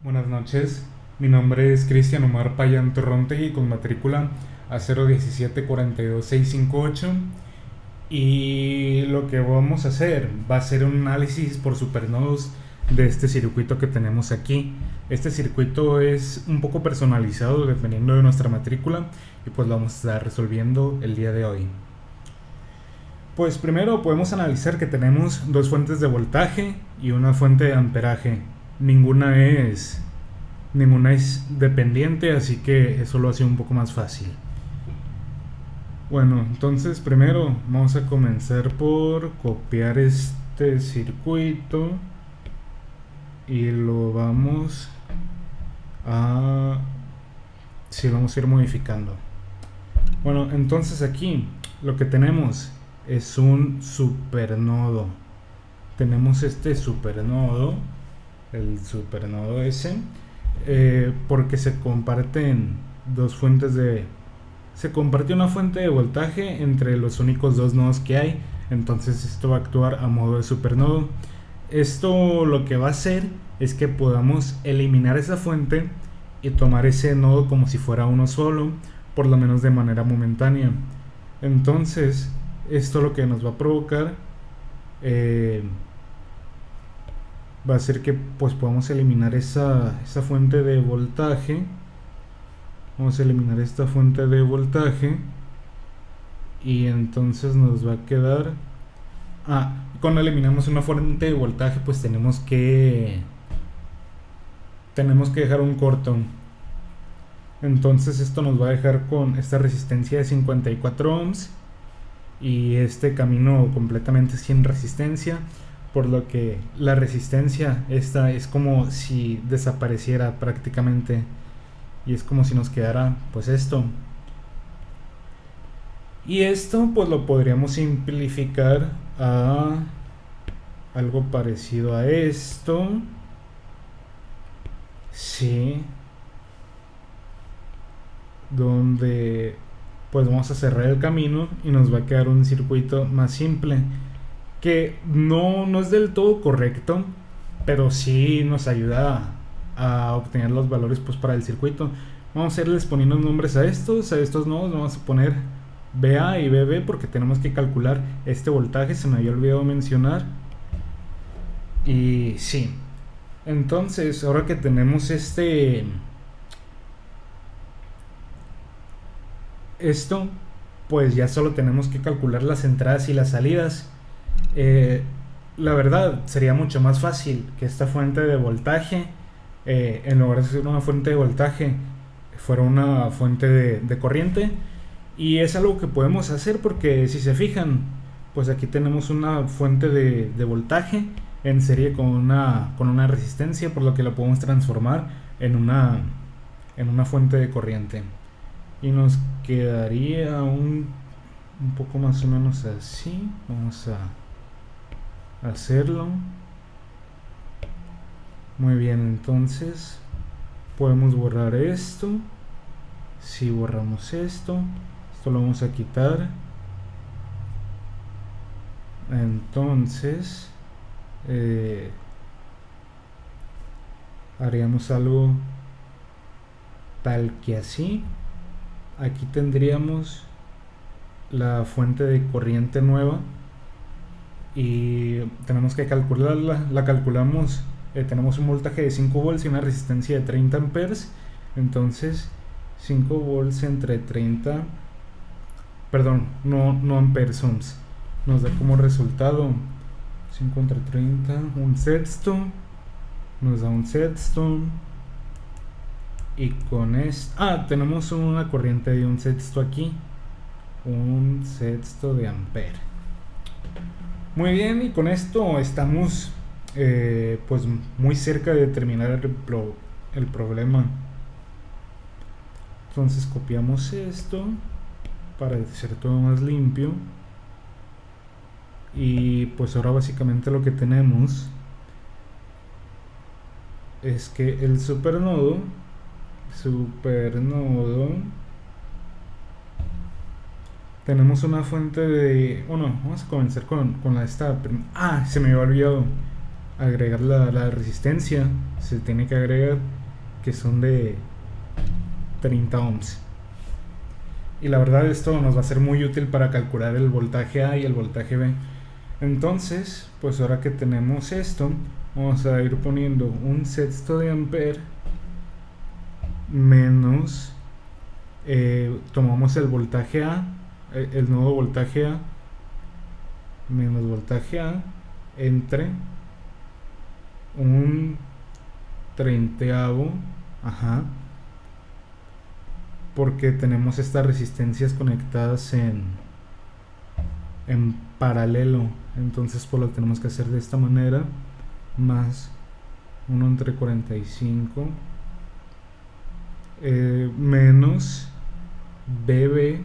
Buenas noches, mi nombre es Cristian Omar Payán Torrontegui con matrícula a 017-42658 y lo que vamos a hacer va a ser un análisis por supernodos de este circuito que tenemos aquí. Este circuito es un poco personalizado dependiendo de nuestra matrícula y pues lo vamos a estar resolviendo el día de hoy. Pues primero podemos analizar que tenemos dos fuentes de voltaje y una fuente de amperaje. Ninguna es dependiente, así que eso lo hace un poco más fácil. Bueno, entonces primero vamos a comenzar por copiar este circuito y lo vamos a... sí, vamos a ir modificando. Bueno, entonces aquí lo que tenemos es un supernodo. Tenemos este supernodo, el supernodo S, porque se comparten dos fuentes de... Se comparte una fuente de voltaje entre los únicos dos nodos que hay, entonces esto va a actuar a modo de supernodo. Esto lo que va a hacer es que podamos eliminar esa fuente y tomar ese nodo como si fuera uno solo, por lo menos de manera momentánea. Entonces, esto lo que nos va a provocar va a ser que pues podamos eliminar esa fuente de voltaje. Vamos a eliminar esta fuente de voltaje y entonces nos va a quedar... cuando eliminamos una fuente de voltaje pues tenemos que dejar un corto. Entonces esto nos va a dejar con esta resistencia de 54 ohms y este camino completamente sin resistencia, por lo que la resistencia esta es como si desapareciera prácticamente y es como si nos quedara pues esto. Y esto pues lo podríamos simplificar a algo parecido a esto. Sí. Donde pues vamos a cerrar el camino y nos va a quedar un circuito más simple, que no es del todo correcto, pero sí nos ayuda a obtener los valores pues para el circuito. Vamos a irles poniendo nombres a estos nodos. Vamos a poner BA y BB porque tenemos que calcular este voltaje, se me había olvidado mencionar. Y sí, entonces ahora que tenemos esto, pues ya solo tenemos que calcular las entradas y las salidas. La verdad sería mucho más fácil que esta fuente de voltaje, en lugar de ser una fuente de voltaje, fuera una fuente de corriente. Y es algo que podemos hacer porque si se fijan, pues aquí tenemos una fuente de voltaje en serie con una resistencia, por lo que la podemos transformar en una fuente de corriente. Y nos quedaría un poco más o menos así. Vamos a hacerlo. Muy bien, entonces podemos borrar esto. Si borramos esto lo vamos a quitar. Entonces haríamos algo tal que así. Aquí tendríamos la fuente de corriente nueva y tenemos que calcularla. La calculamos, tenemos un voltaje de 5 volts y una resistencia de 30 amperes. Entonces 5 volts entre 30, perdón, no amperes, ohms, nos da como resultado 5 entre 30, un sexto, nos da un sexto. Y con esto tenemos una corriente de un sexto aquí, un sexto de ampere. Muy bien, y con esto estamos pues muy cerca de terminar el problema. Entonces copiamos esto para hacer todo más limpio. Y pues ahora básicamente lo que tenemos es que el supernodo tenemos una fuente de... Bueno, vamos a comenzar con la esta... se me había olvidado. agregar la resistencia, se tiene que agregar, que son de 30 ohms. Y la verdad esto nos va a ser muy útil para calcular el voltaje A y el voltaje B. Entonces, pues ahora que tenemos esto, vamos a ir poniendo un sexto de ampere menos, tomamos el voltaje A, el nuevo voltaje A, menos voltaje A, entre un treintaavo, porque tenemos estas resistencias conectadas en paralelo, entonces pues lo tenemos que hacer de esta manera, más 1 entre 45 menos BB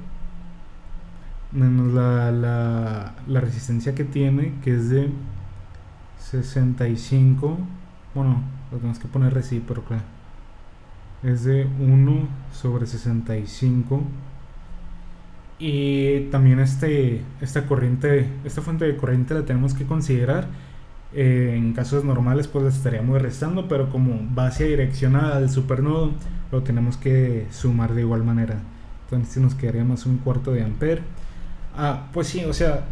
menos la resistencia que tiene, que es de 65, bueno, lo tenemos que poner recíproca, es de 1 sobre 65. Y también esta fuente de corriente la tenemos que considerar. En casos normales pues la estaríamos restando, pero como va hacia dirección al supernodo, lo tenemos que sumar de igual manera. Entonces nos quedaría más un cuarto de ampere. Pues sí, o sea,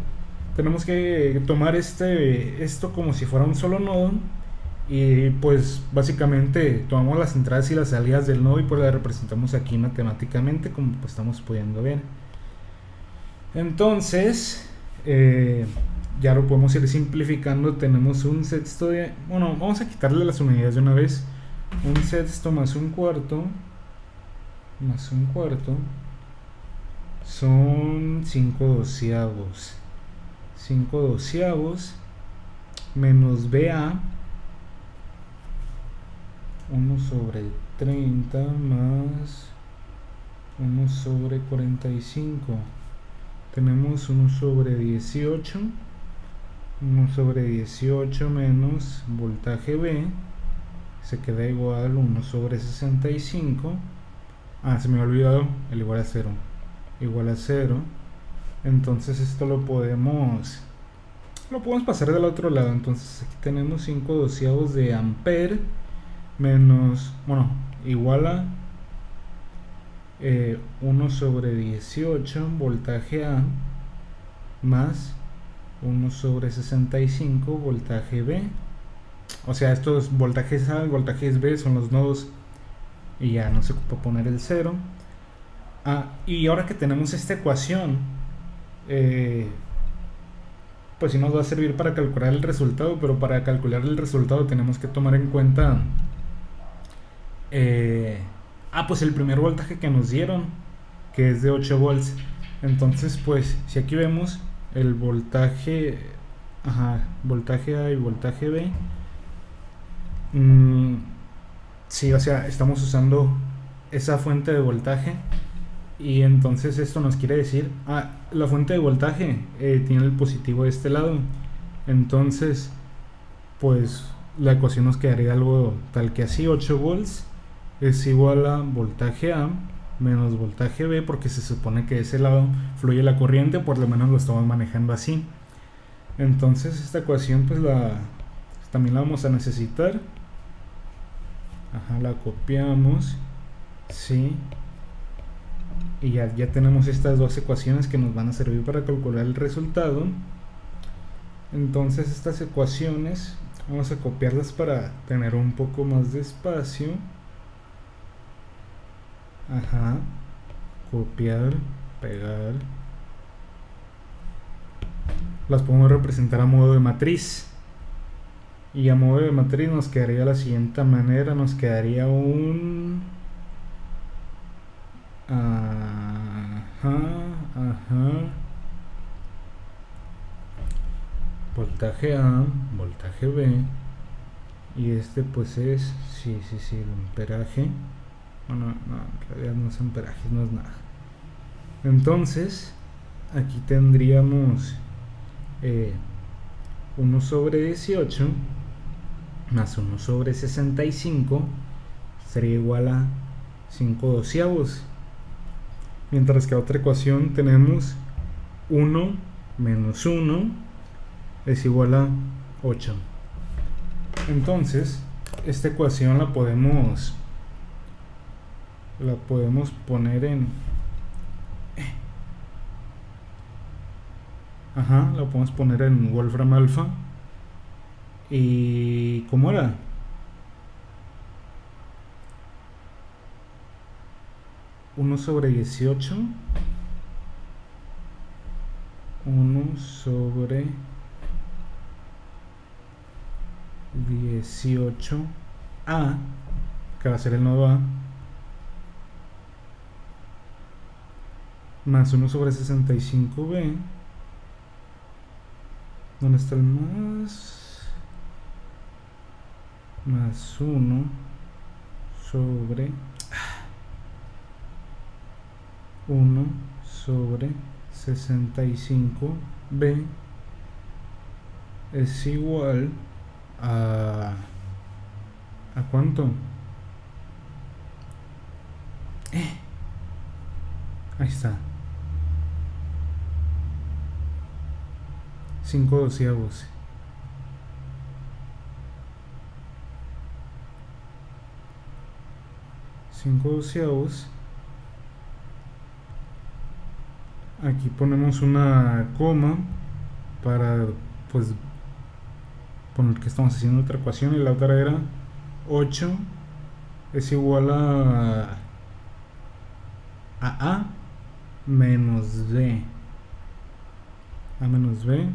tenemos que tomar esto como si fuera un solo nodo. Y pues básicamente tomamos las entradas y las salidas del nodo y pues las representamos aquí matemáticamente, como pues estamos pudiendo ver. Entonces ya lo podemos ir simplificando. Tenemos un sexto de, bueno, vamos a quitarle las unidades de una vez. Un sexto más un cuarto son 5 doceavos. 5 doceavos menos BA, 1 sobre 30 más 1 sobre 45. Tenemos 1 sobre 18. 1 sobre 18 menos voltaje B, se queda igual a 1 sobre 65. Se me había olvidado el igual a 0. Igual a 0. Entonces esto lo podemos pasar del otro lado. Entonces aquí tenemos 5 doceavos de ampere menos, bueno, igual a 1 sobre 18 voltaje A más 1 sobre 65 voltaje B. O sea, estos voltajes A y voltajes B son los nodos y ya no se ocupa poner el 0. Y ahora que tenemos esta ecuación, pues sí nos va a servir para calcular el resultado, pero para calcular el resultado tenemos que tomar en cuenta pues el primer voltaje que nos dieron, que es de 8 volts. Entonces pues si aquí vemos el voltaje voltaje A y voltaje B, sí, o sea, estamos usando esa fuente de voltaje. Y entonces esto nos quiere decir, la fuente de voltaje tiene el positivo de este lado. Entonces pues la ecuación nos quedaría algo tal que así: 8 volts es igual a voltaje A menos voltaje B, porque se supone que de ese lado fluye la corriente, por lo menos lo estamos manejando así. Entonces esta ecuación pues también la vamos a necesitar. La copiamos, sí, y ya tenemos estas dos ecuaciones que nos van a servir para calcular el resultado. Entonces estas ecuaciones vamos a copiarlas para tener un poco más de espacio. Copiar, pegar. Las podemos representar a modo de matriz. Y a modo de matriz nos quedaría de la siguiente manera. Nos quedaría un voltaje A, voltaje B, y este pues es el amperaje. Bueno, no, en realidad no es amperaje, no es nada. Entonces aquí tendríamos 1 sobre 18 más 1 sobre 65 sería igual a 5 doceavos. Mientras que a otra ecuación tenemos 1 menos 1 es igual a 8. Entonces, esta ecuación la podemos poner en... la podemos poner en Wolfram Alpha. ¿Y cómo era? ¿1 sobre 18? 1 sobre 18A, que va a ser el nodo A, más 1 sobre 65B. ¿Dónde está el más? Más 1 sobre 1 sobre 65B es igual a ¿cuánto? Ahí está, 5 doceavos. Aquí ponemos una coma para pues poner que estamos haciendo otra ecuación, y la otra era 8 es igual a A menos B. A menos B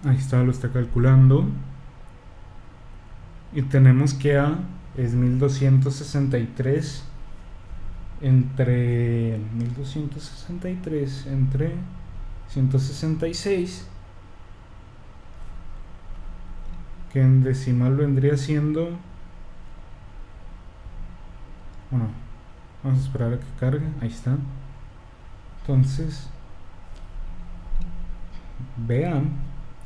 ahí está, lo está calculando, y tenemos que A es 1263 entre 166, que en decimal vendría siendo, bueno, vamos a esperar a que cargue. Ahí está. Entonces vean,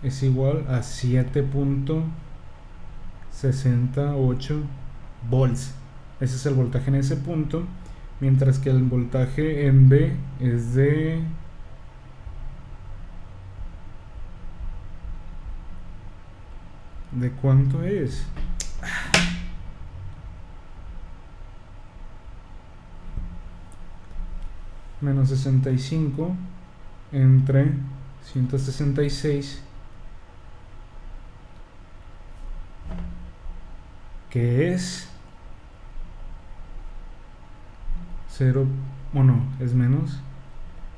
es igual a 7.68 volts. Ese es el voltaje en ese punto, mientras que el voltaje en B es de ¿cuánto es? Menos 65 entre 166, que es 0, bueno, es menos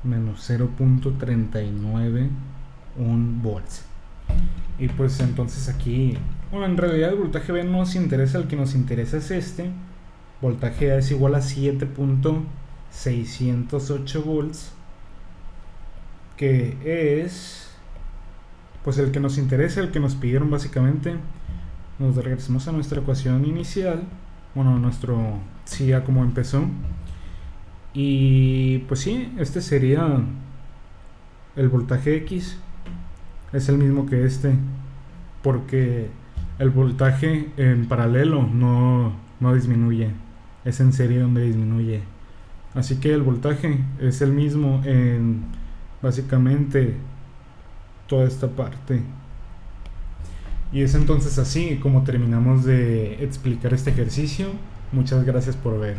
0.39 volts. Y pues entonces aquí, bueno, en realidad el voltaje B no nos interesa, el que nos interesa es este. Voltaje A es igual a 7.608 volts, que es pues el que nos interesa, el que nos pidieron básicamente. Nos regresamos a nuestra ecuación inicial, bueno, nuestro CIA como empezó, y pues sí, este sería el voltaje X, es el mismo que este, porque el voltaje en paralelo no disminuye, es en serie donde disminuye. Así que el voltaje es el mismo en básicamente toda esta parte. Y es entonces así como terminamos de explicar este ejercicio. Muchas gracias por ver.